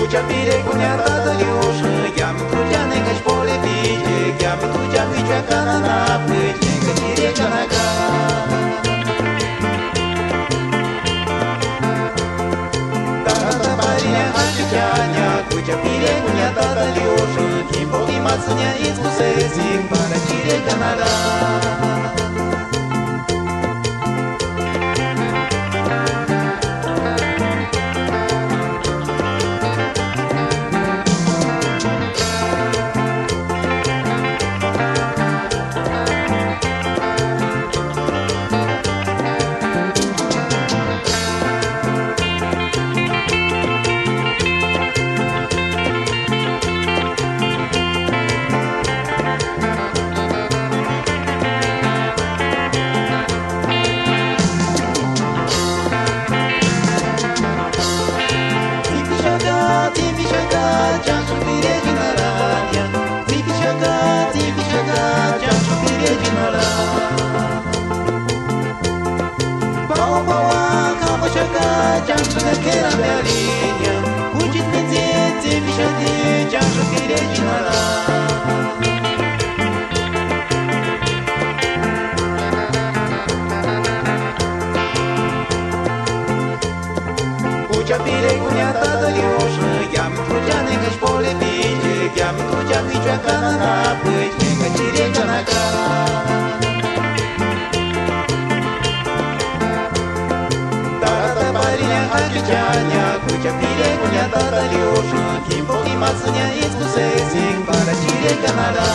Куча перегоня тата Леша, я ми трудя не кач поле бije, я ми трудя вичака на напить, не кач река на ка. Тата парня ачутяня, куча перегоня тата Леша, кимбо и мацуня искусесик, пара чирека на ра. Jangan kira berinya, wujud menjadi bisa di jangan kira jinara. Ucap piregunya tata Liosa, jam tujuan enggak boleh biji, jam tujuan bicara karena apa? Enggak ciri karena Ачутяня, куча перегоня тата Леша, кимбо и мацуня искусесик, пара чирека на ра.